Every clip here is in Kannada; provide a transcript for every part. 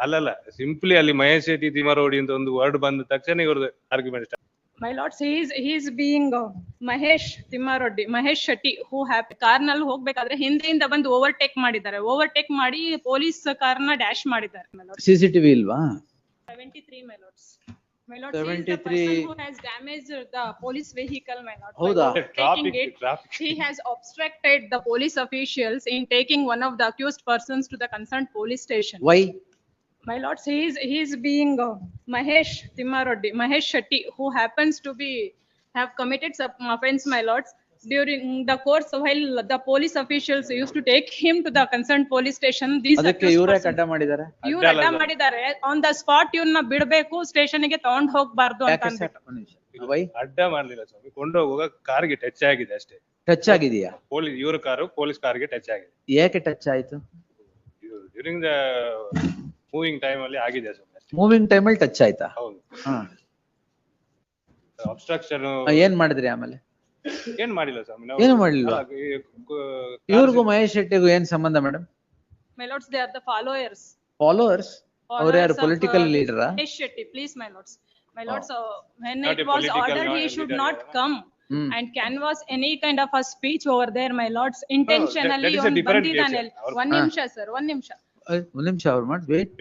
ಅಲ್ಲಲ್ಲ ಸಿಂಪ್ಲಿ ಅಲ್ಲಿ ಮಹೇಶ್ ಶೆಟ್ಟಿ ತಿಮರೋಡಿ ಅಂತ ಒಂದು ವರ್ಡ್ ಬಂದ ತಕ್ಷಣ ಇವ್ರದ್ದು argument. My lords, he is being Mahesh Timmaroddi, Mahesh Shetty, who have ಕಾರ್ನಲ್ಲಿ ಹೋಗ್ಬೇಕಾದ್ರೆ ಹಿಂದೆಯಿಂದ ಬಂದು ಓವರ್ಟೇಕ್ ಮಾಡಿದ್ದಾರೆ. ಓವರ್ಟೇಕ್ ಮಾಡಿ ಪೊಲೀಸ್ ಕಾರ್ನ ಡ್ಯಾಶ್ ಮಾಡಿದ್ದಾರೆ. CCTV ಇಲ್ವಾ? 73 my lords. My lords, he is the person who has damaged the police vehicle, my lords. ಹೌದಾ? Traffic. He has obstructed the police officials in taking one of the accused persons to the concerned police station. Why? My lords, he is being Mahesh Timmaroddi, Mahesh Shetty, who happens to be have committed some offense, my lords. During the course while the police officials used to take him to the concerned police station, these ಅದಕ್ಕೆ ಇವರೇ ಅಡ್ಡ ಮಾಡಿದ್ದಾರೆ. ಇವ್ರು ಅಡ್ಡ ಮಾಡಿದ್ದಾರೆ. On the spot ಇವ್ರನ್ನ ಬಿಡಬೇಕು, ಸ್ಟೇಷನ್ ಗೆ ತಗೊಂಡ್ ಹೋಗ್ಬಾರ್ದು ಅಂತ ಅಂದ್ಬಿಟ್ಟು. Why? ಅಡ್ಡ ಮಾಡ್ಲಿಲ್ಲ ಸ್ವಾಮಿ, ಕೊಂಡೋಗುವಾಗ ಕಾರ್ಗೆ ಟಚ್ ಆಗಿದೆ ಅಷ್ಟೇ. ಟಚ್ ಆಗಿದೆಯಾ? ಪೊಲೀಸ್ ಇವ್ರ ಕಾರು ಪೊಲೀಸ್ ಕಾರ್ಗೆ ಟಚ್ ಆಗಿದೆ. ಯಾಕೆ ಟಚ್ ಆಯ್ತು? ಡ್ಯೂರಿಂಗ್ ದ ಮೂವಿಂಗ್ ಟೈಮ್ ಅಲ್ಲಿ ಆಗಿದೆ ಸ್ವಾಮಿ. ಮೂವಿಂಗ್ ಟೈಮ್ ಅಲ್ಲಿ ಟಚ್ ಆಯ್ತಾ? ಹೌದು. ಹಾ. ಅಬ್ಸ್ಟ್ರಕ್ಷನ್ ಏನ್ ಮಾಡಿದ್ರಿ ಆಮೇಲೆ? ಏನ್ ಮಾಡಿಲ್ಲ ಸ್ವಾಮಿ. ಏನು ಮಾಡ್ಲಿಲ್ವಾ? ಇವ್ರಿಗೂ ಮಹೇಶ್ ಶೆಟ್ಟಿಗೂ ಏನ್ ಸಂಬಂಧ madam? My lords, they are the followers. Followers? ಅವ್ರ ಯಾರು Followers of, ಪೊಲಿಟಿಕಲ್ ಲೀಡರಾ? Mahesh Shetty, please my lords. My lords, when Not it a was political ordered he should leader, not yeah. come and canvass any kind of a speech over there, my lords. Intentionally that is a different ಬಂದಿದ್ದಾನೆ. case, sir. ಒಂದ್ ನಿಮಿಷ ಸರ್, ಒಂದ್ ನಿಮಿಷ. ಒಂದ್ ನಿಮಿಷ ಅವ್ರು ಮಾಡಿ ವೇಟ್.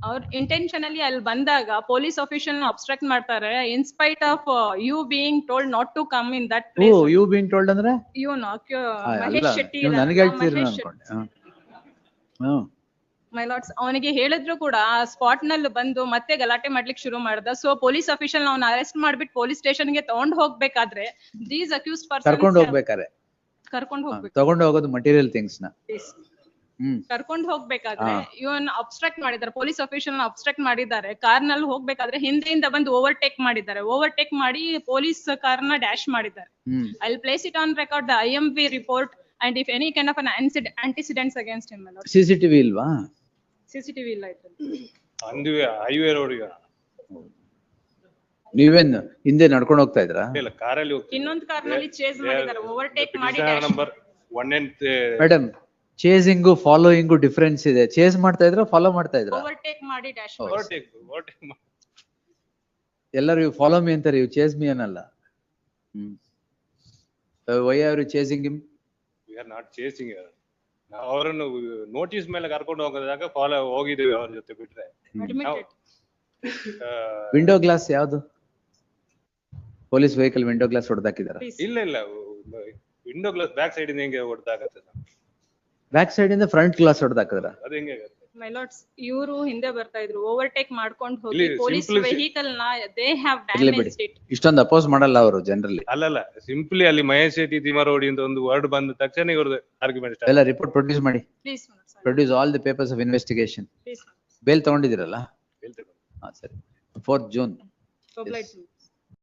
ಅವ್ರು ಇಂಟೆನ್ಷನಲಿ ಅಲ್ಲಿ ಬಂದಾಗ ಪೊಲೀಸ್ ಅಫಿಷಿಯಲ್ ಅಬ್ಸ್ಟ್ರಕ್ಟ್ ಮಾಡ್ತಾರೆ. In spite of you being told not to come in that oh place. You been told ಅಂದ್ರೆ ಇವನು ಅಲ್ಲ ಮಹೇಶ್ ಶೆಟ್ಟಿ ನೀವು ನನಗೆ ಹೇಳ್ತೀರಿ ಅನ್ಕೊಂಡೆ. ಮೈ ಲಾರ್ಡ್ಸ್, ಅವನಿಗೆ ಹೇಳಿದ್ರು ಕೂಡ ಆ ಸ್ಪಾಟ್ ನಲ್ಲಿ ಬಂದು ಮತ್ತೆ ಗಲಾಟೆ ಮಾಡ್ಲಿಕ್ಕೆ ಶುರು ಮಾಡ್ದ. ಸೊ ಪೊಲೀಸ್ ಅಫಿಷಿಯಲ್ ಅವ್ನ ಅರೆಸ್ಟ್ ಮಾಡ್ಬಿಟ್ಟು ಪೊಲೀಸ್ ಸ್ಟೇಷನ್ ಗೆ ತಗೊಂಡ್ ಹೋಗ್ಬೇಕಾದ್ರೆ ದೀಸ್ ಅಕ್ಯೂಸ್ಡ್ ಪರ್ಸನ್ ಕರ್ಕೊಂಡು ಹೋಗ್ಬೇಕಾರೆ ಕರ್ಕೊಂಡು ಹೋಗ್ಬೇಕು. ತಗೊಂಡು ಹೋಗೋದು ಮಟೀರಿಯಲ್ ಥಿಂಗ್ಸ್ ನ ಕರ್ಕೊಂಡು ಹೋಗ್ಬೇಕಾದ್ರೆ ಇವನ್ ಅಬ್ಸ್ಟ್ರಾಕ್ಟ್ ಮಾಡಿದ್ದಾರೆ. ಪೊಲೀಸ್ ಅಫಿಷಿಯಲ್ ಅಬ್ಸ್ಟ್ರಾಕ್ಟ್ ಮಾಡಿದ್ದಾರೆ. ಕಾರ್ ನಲ್ಲಿ ಹೋಗ್ಬೇಕಾದ್ರೆ ಹಿಂದೆಯಿಂದ ಬಂದು ಓವರ್ಟೇಕ್ ಮಾಡಿದ್ದಾರೆ. ಓವರ್ಟೇಕ್ ಮಾಡಿ ಪೊಲೀಸ್ ಕಾರ್ನ ಡ್ಯಾಶ್ ಮಾಡಿದ್ದಾರೆ. I will place it on record the IMV report and if any kind of an antecedents against him, my lord. CCTV ಇಲ್ವಾ? CCTV ಇಲ್ಲ ಇದ್ರಲ್ಲಿ. ಅಂದುವೆ ಹೈವೇ ರೋಡ್ ನೀವೇನ್ ಹಿಂದೆ ನಡ್ಕೊಂಡು ಹೋಗ್ತಾ ಇದ್ರಾ? ಇಲ್ಲ, ಕಾರಲ್ಲಿ ಹೋಗ್ತೀವಿ. ಇನ್ನೊಂದು ಕಾರ್ ನಲ್ಲಿ ಚೇಸ್ ಮಾಡಿದ್ದಾರೆ, ಓವರ್ಟೇಕ್ ಮಾಡಿ number 1 madam, chasing following difference ಇದೆ. ಚೇಸ್ ಮಾಡ್ತಾ ಇದ್ರ ಫಾಲೋ ಮಾಡ್ತಾ ಇದ್ರ? ಓವರ್ಟೇಕ್ ಮಾಡಿ ಡ್ಯಾಶ್ ಓವರ್ಟೇಕ್ ಎಲ್ಲರೂ ಯು ಫಾಲೋ ಮೀ ಅಂತಾರೆ, ಯು ಚೇಸ್ ಮೀ ಅನ್ನಲ್ಲ. Why are you chasing him? We are not chasing. ನಾವು ಅವರನ್ನು ನೋಟಿಸ್ ಮೇಲೆ ಕರ್ಕೊಂಡು ಹೋಗೋದಾಗ ಫಾಲೋ ಹೋಗಿದ್ದೀವಿ ಅವ್ರ ಜೊತೆ ಬಿಟ್ರೆ. ವಿಂಡೋ ಗ್ಲಾಸ್ ಯಾವ್ದು? ಪೊಲೀಸ್ ವೆಹಿಕಲ್ ವಿಂಡೋ ಗ್ಲಾಸ್ ಹೊಡೆದಾಕಿದಾರ? ಇಲ್ಲ ಇಲ್ಲ, ವಿಂಡೋ ಗ್ಲಾಸ್ ಬ್ಯಾಕ್ ಸೈಡ್ ಇಂದ ಹೆಂಗೆ ಹೊಡೆದಾಗತ್ತೆ? ಬ್ಯಾಕ್ ಸೈಡ್ ಇಂದ ಫ್ರಂಟ್ ಗ್ಲಾಸ್ ಹೊಡೆದಾಕಿದ್ರ? ಅದು ಹೆಂಗೆ ಆಗುತ್ತೆ? ಮೈ ಲಾರ್ಡ್ಸ್, ಇವರು ಹಿಂದೆ ಬರ್ತಾ ಇದ್ರು, ಓವರ್ಟೇಕ್ ಮಾಡ್ಕೊಂಡು ಹೋಗಿ ಪೊಲೀಸ್ ವೆಹಿಕಲ್ ನ ದೇ ಹ್ಯಾವ್ ಡ್ಯಾಮೇಜ್ಡ್ ಇಟ್. ಇಷ್ಟೊಂದು ಅಪೋಸ್ ಮಾಡಲ್ಲ ಅವರು ಜನರಲಿ. ಅಲ್ಲಲ್ಲ, ಸಿಂಪ್ಲಿ ಅಲ್ಲಿ ಮಹೇಶ್ ಶೆಟ್ಟಿ ತಿಮರೋಡಿ ಅಂತ ಒಂದು ವರ್ಡ್ ಬಂದ ತಕ್ಷಣ ಇವ್ರದ್ದು ಆರ್ಗ್ಯುಮೆಂಟ್. ಎಲ್ಲ ರಿಪೋರ್ಟ್ ಪ್ರೊಡ್ಯೂಸ್ ಮಾಡಿ. Please produce all the papers of investigation. Please bail ತಗೊಂಡಿದ್ದೀರಲ್ಲ? ಹಾ ಸರಿ. 4th June.